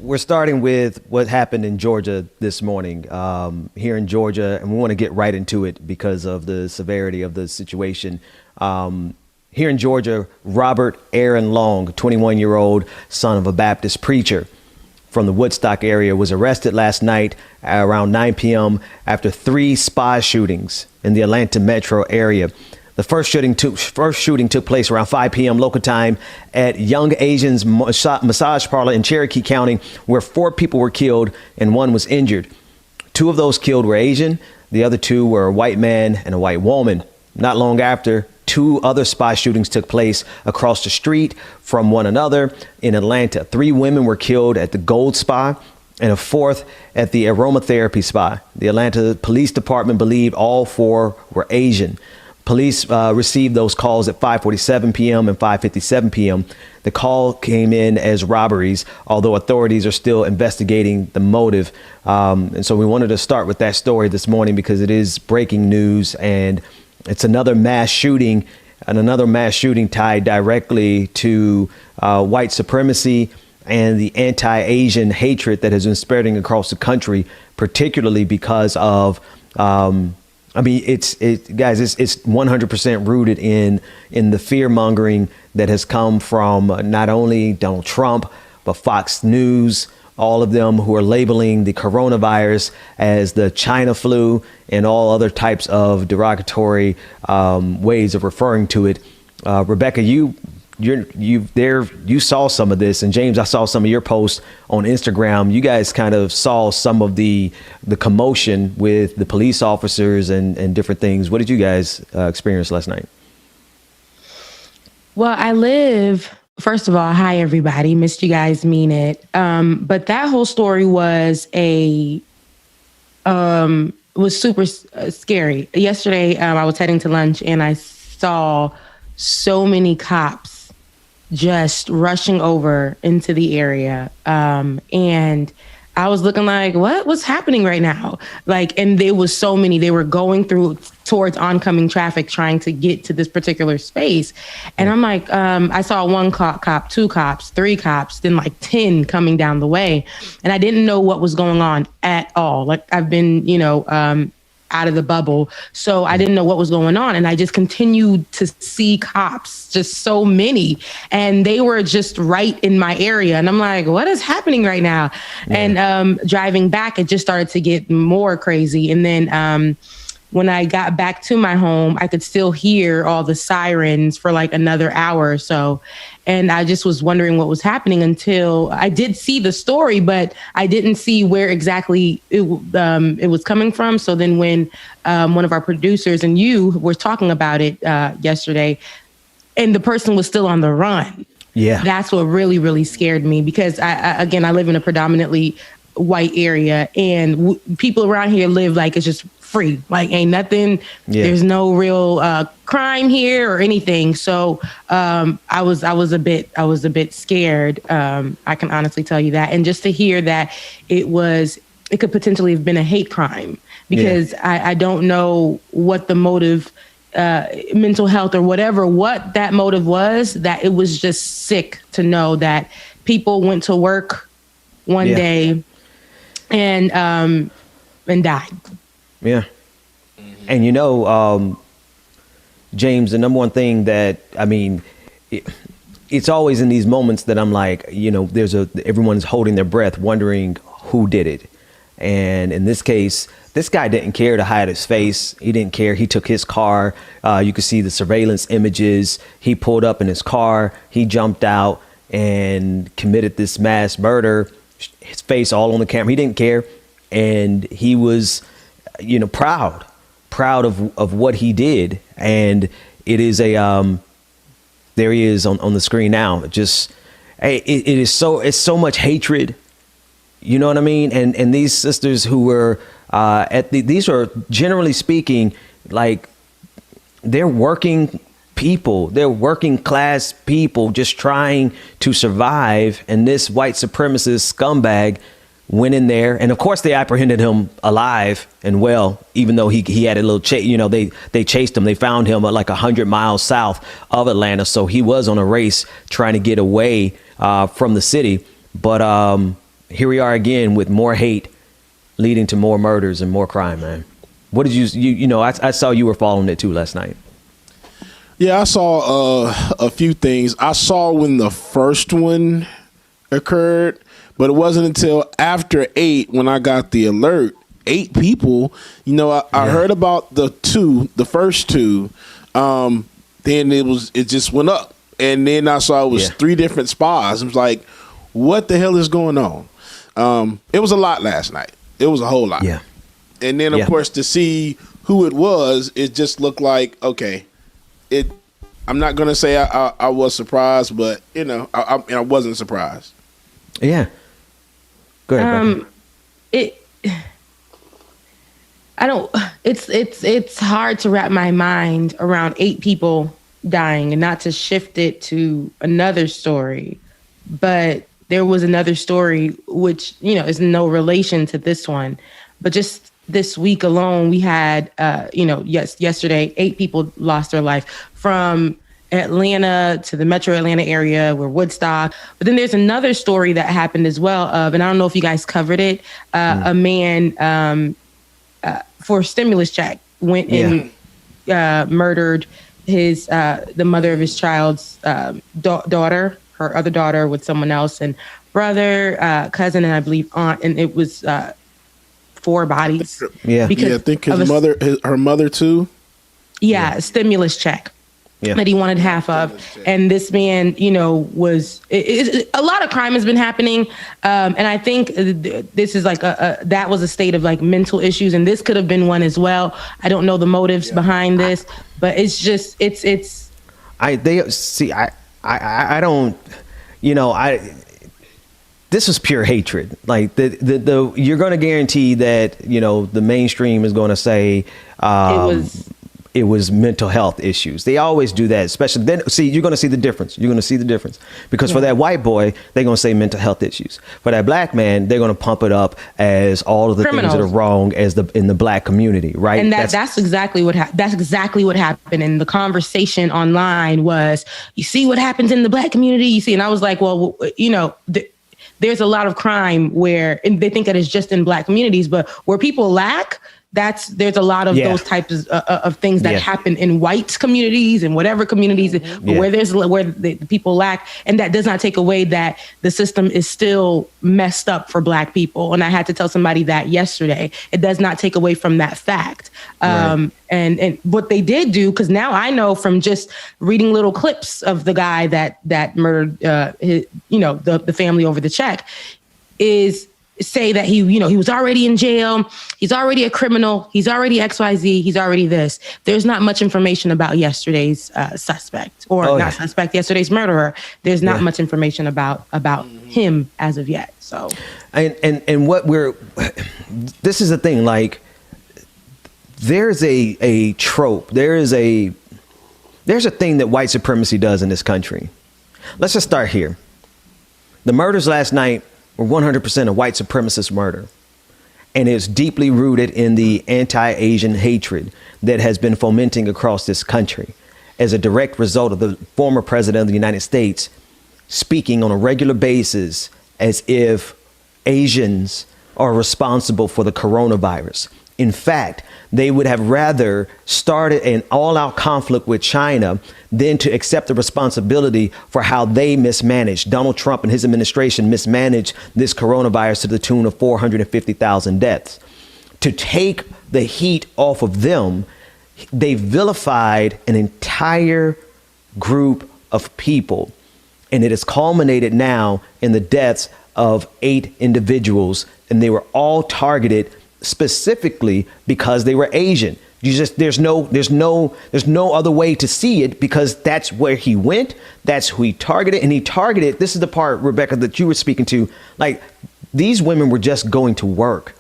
We're starting with what happened in Georgia this morning, here in Georgia, and we want to get right into it because of the severity of the situation. Here in Georgia, Robert Aaron Long, 21-year-old son of a Baptist preacher from the Woodstock area, was arrested last night around 9 p.m. after 3 spy shootings in the Atlanta metro area. The first shooting took place around 5 p.m. local time at Young Asians massage parlor in Cherokee County, where 4 people were killed and 1 was injured. 2 of those killed were Asian. The other 2 were a white man and a white woman. Not long after, 2 other spy shootings took place across the street from one another in Atlanta. 3 women were killed at the Gold Spa and a 4th at the Aromatherapy Spa. The Atlanta Police Department believed all 4 were Asian. Police received those calls at 5:47 p.m. and 5:57 p.m. The call came in as robberies, although authorities are still investigating the motive. And so we wanted to start with that story this morning because it is breaking news, and it's another mass shooting tied directly to white supremacy and the anti-Asian hatred that has been spreading across the country, particularly because of it's 100% rooted in the fear mongering that has come from not only Donald Trump, but Fox News, all of them who are labeling the coronavirus as the China flu and all other types of derogatory ways of referring to it. Rebecca, you saw some of this, and James, I saw some of your posts on Instagram. You guys kind of saw some of the commotion with the police officers and different things. What did you guys experience last night? Well, first of all, hi everybody. Missed you guys, mean it. But that whole story was super scary. Yesterday, I was heading to lunch and I saw so many cops just rushing over into the area. And I was looking like, what's happening right now? And there was so many, they were going towards oncoming traffic, trying to get to this particular space. And I'm like, I saw 1 cop, 2 cops, 3 cops, then 10 coming down the way. And I didn't know what was going on at all. I've been, out of the bubble. So I didn't know what was going on. And I just continued to see cops, just so many. And they were just right in my area. And I'm like, what is happening right now? Yeah. And driving back, it just started to get more crazy. And then when I got back to my home, I could still hear all the sirens for another hour or so. And I just was wondering what was happening until I did see the story, but I didn't see where exactly it was coming from. So then when one of our producers and you were talking about it yesterday, and the person was still on the run. Yeah, that's what really, really scared me, because I live in a predominantly white area, and people around here live it's just free, ain't nothing. Yeah. There's no real crime here or anything. So I was a bit scared. I can honestly tell you that. And just to hear that it could potentially have been a hate crime, because I don't know what the motive, mental health or whatever, what that motive was. That it was just sick to know that people went to work one day and died. Yeah. And, James, the number one thing that, it's always in these moments that I'm like, everyone's holding their breath, wondering who did it. And in this case, this guy didn't care to hide his face. He didn't care. He took his car. You could see the surveillance images. He pulled up in his car. He jumped out and committed this mass murder. His face all on the camera. He didn't care. And he was, proud of what he did. And it is there he is on the screen now. It's so much hatred. You know what I mean? And these sisters who were these are, generally speaking, they're working people. They're working class people just trying to survive. And this white supremacist scumbag went in there, and of course they apprehended him alive and well, even though he had a little chase. They chased him. They found him 100 miles south of Atlanta, so he was on a race trying to get away from the city. But here we are again with more hate leading to more murders and more crime, man. What did you know, I saw you were following it too last night. Yeah, I saw a few things. I saw when the first one occurred, but it wasn't until after 8 when I got the alert. 8 people, you know, I heard about the first two. Then it just went up. And then I saw it was 3 different spas. I was like, what the hell is going on? It was a lot last night. It was a whole lot. Yeah. And then, of course, to see who it was, it just looked like, okay, I'm not going to say I was surprised, but, you know, I wasn't surprised. Yeah. Go ahead. It's hard to wrap my mind around 8 people dying, and not to shift it to another story, but there was another story which, you know, is no relation to this one, but just this week alone, we had, yesterday, 8 people lost their life from Atlanta to the metro Atlanta area, where Woodstock. But then there's another story that happened as well and I don't know if you guys covered it. A man for a stimulus check went and murdered the mother of his child's daughter, her other daughter, with someone else, and brother, cousin, and I believe aunt, and it was 4 bodies. I think her mother too. Stimulus check. That he wanted half of. And this man, you know, a lot of crime has been happening. And I think this is like that was a state of like mental issues. And this could have been one as well. I don't know the motives behind this, but it's just, this is pure hatred. Like you're going to guarantee that, you know, the mainstream is going to say, it was mental health issues. They always do that, especially then. See, you're going to see the difference. You're going to see the difference because for that white boy, they're going to say mental health issues. For that black man, they're going to pump it up as all of the criminals. Things that are wrong in the black community, right? And that's exactly what happened. And the conversation online was, you see what happens in the black community. You see, and I was like, well, you know. There's a lot of crime where they think that it's just in black communities, but where people lack, there's a lot of those types of things that happen in white communities and whatever communities, but where the people lack, and that does not take away that the system is still messed up for black people. And I had to tell somebody that yesterday. It does not take away from that fact. And what they did do, because now I know from just reading little clips of the guy that murdered the family over the check, is say that he was already in jail, he's already a criminal, he's already XYZ, he's already this. There's not much information about yesterday's suspect, or yesterday's murderer. There's not much information about him as of yet. So, and this is the thing, like, there's a trope, there's a thing that white supremacy does in this country. Let's just start here. The murders last night were 100% a white supremacist murder. And it's deeply rooted in the anti-Asian hatred that has been fomenting across this country as a direct result of the former president of the United States speaking on a regular basis as if Asians are responsible for the coronavirus. In fact, they would have rather started an all-out conflict with China than to accept the responsibility for how they mismanaged. Donald Trump and his administration mismanaged this coronavirus to the tune of 450,000 deaths. To take the heat off of them, they vilified an entire group of people. And it has culminated now in the deaths of 8 individuals, and they were all targeted specifically because they were Asian. There's no other way to see it, because that's where he went. That's who he targeted. And he targeted, this is the part, Rebecca, that you were speaking to. Like, these women were just going to work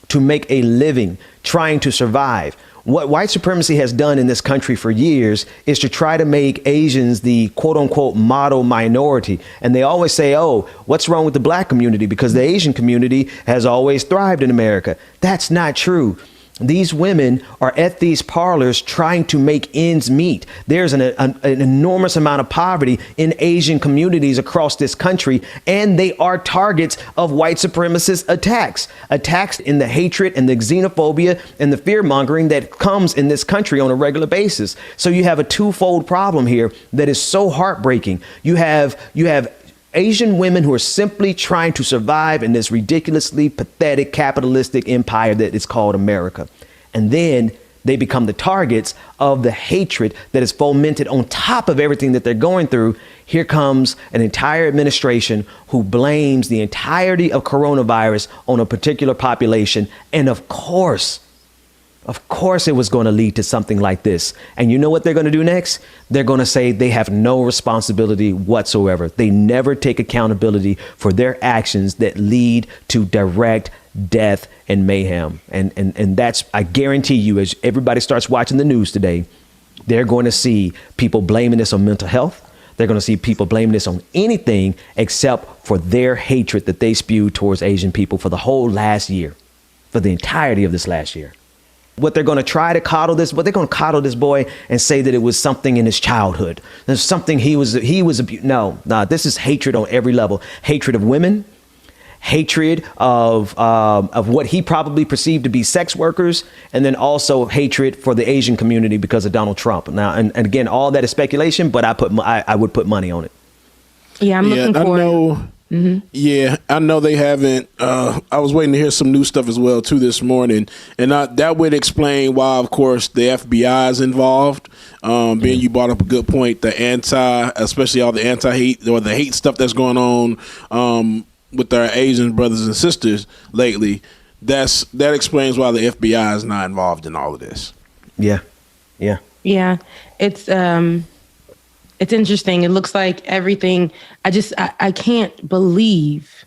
to make a living, trying to survive. What white supremacy has done in this country for years is to try to make Asians the quote unquote model minority. And they always say, oh, what's wrong with the black community? Because the Asian community has always thrived in America. That's not true. These women are at these parlors trying to make ends meet. There's an enormous amount of poverty in Asian communities across this country, and they are targets of white supremacist attacks in the hatred and the xenophobia and the fear mongering that comes in this country on a regular basis. So you have a twofold problem here that is so heartbreaking. You have Asian women who are simply trying to survive in this ridiculously pathetic capitalistic empire that is called America. And then they become the targets of the hatred that is fomented on top of everything that they're going through. Here comes an entire administration who blames the entirety of coronavirus on a particular population. And of course, it was going to lead to something like this. And you know what they're going to do next? They're going to say they have no responsibility whatsoever. They never take accountability for their actions that lead to direct death and mayhem. And that's, I guarantee you, as everybody starts watching the news today, they're going to see people blaming this on mental health. They're going to see people blaming this on anything except for their hatred that they spewed towards Asian people for the whole last year, for the entirety of this last year. What they're going to try to coddle this, but they're going to coddle this boy and say that it was something in his childhood. There's something he was no, this is hatred on every level. Hatred of women, hatred of what he probably perceived to be sex workers, and then also hatred for the Asian community because of Donald Trump. Now, and again, all that is speculation, but I would put money on it. Yeah, I'm looking for it. Mm-hmm. Yeah, I know they haven't. I was waiting to hear some new stuff as well too this morning, and that would explain why, of course, the FBI is involved. Ben, you brought up a good point. Especially all the anti-hate or the hate stuff that's going on with our Asian brothers and sisters lately. That explains why the FBI is not involved in all of this. Yeah. It's interesting. It looks like everything. I can't believe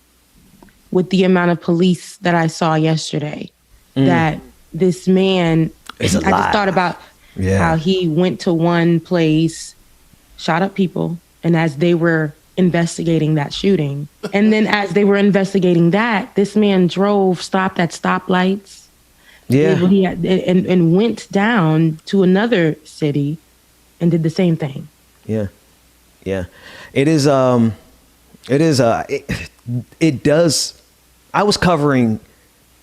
with the amount of police that I saw yesterday that this man, I just thought about how he went to one place, shot up people, and as they were investigating that shooting, and then as they were investigating that, this man stopped at stoplights, and went down to another city and did the same thing. Yeah. It does. I was covering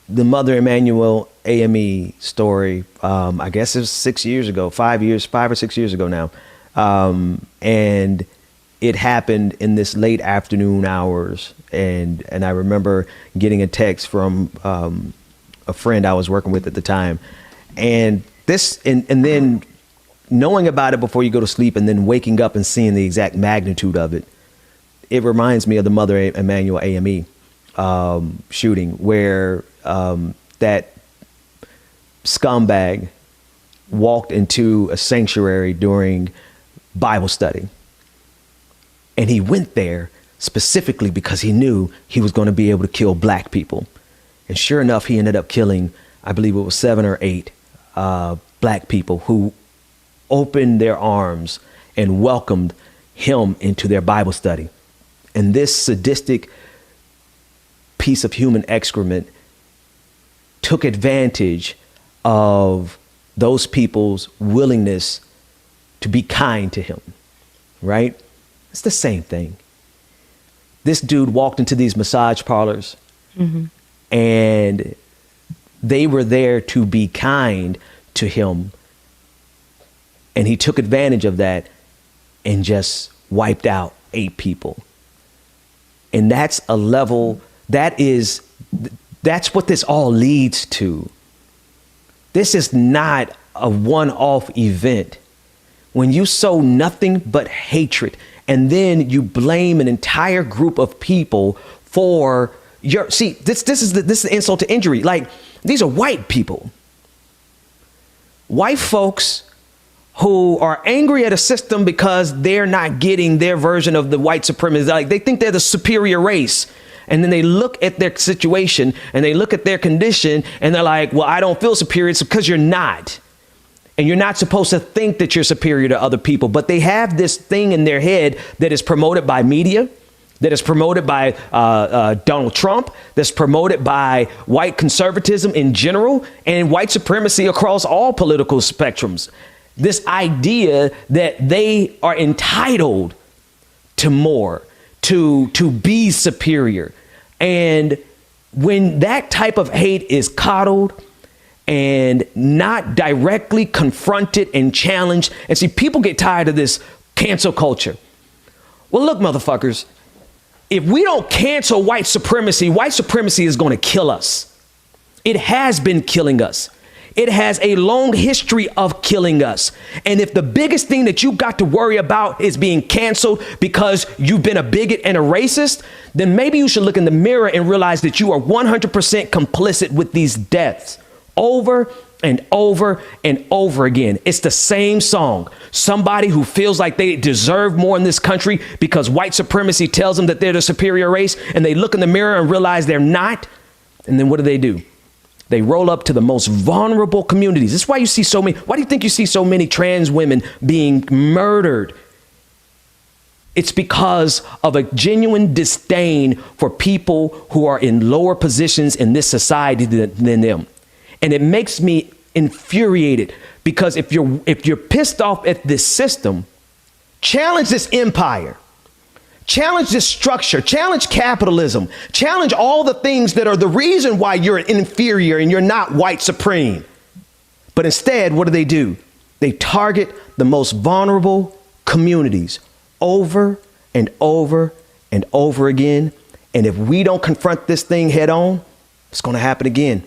the Mother Emanuel AME story. I guess it was 5 or 6 years ago now. And it happened in this late afternoon hours. And I remember getting a text from, a friend I was working with at the time. And then knowing about it before you go to sleep and then waking up and seeing the exact magnitude of it, it reminds me of the Mother Emanuel AME shooting, where that scumbag walked into a sanctuary during Bible study. And he went there specifically because he knew he was going to be able to kill black people. And sure enough, he ended up killing, I believe it was 7 or 8 black people who opened their arms and welcomed him into their Bible study. And this sadistic piece of human excrement took advantage of those people's willingness to be kind to him, right? It's the same thing. This dude walked into these massage parlors and they were there to be kind to him. And he took advantage of that and just wiped out 8 people. And that's a level, that's what this all leads to. This is not a one-off event. When you sow nothing but hatred, and then you blame an entire group of people for this is the insult to injury. Like, these are white people. White folks who are angry at a system because they're not getting their version of the white supremacy. Like, they think they're the superior race. And then they look at their situation and they look at their condition and they're like, well, I don't feel superior. It's because you're not. And you're not supposed to think that you're superior to other people. But they have this thing in their head that is promoted by media that is promoted by Donald Trump, that's promoted by white conservatism in general, and white supremacy across all political spectrums. This idea that they are entitled to more, to be superior. And when that type of hate is coddled and not directly confronted and challenged, and see, people get tired of this cancel culture. Well, look, motherfuckers, if we don't cancel white supremacy is going to kill us. It has been killing us. It has a long history of killing us. And if the biggest thing that you got to worry about is being canceled because you've been a bigot and a racist, then maybe you should look in the mirror and realize that you are 100% complicit with these deaths over and over and over again. It's the same song. Somebody who feels like they deserve more in this country because white supremacy tells them that they're the superior race, and they look in the mirror and realize they're not. And then what do? They roll up to the most vulnerable communities. That's why you see so many. Why do you think you see so many trans women being murdered? It's because of a genuine disdain for people who are in lower positions in this society than them. And it makes me infuriated because if you're pissed off at this system, challenge this empire. Challenge this structure, challenge capitalism, challenge all the things that are the reason why you're inferior and you're not white supreme. But instead, what do? They target the most vulnerable communities over and over and over again. And if we don't confront this thing head on, it's going to happen again.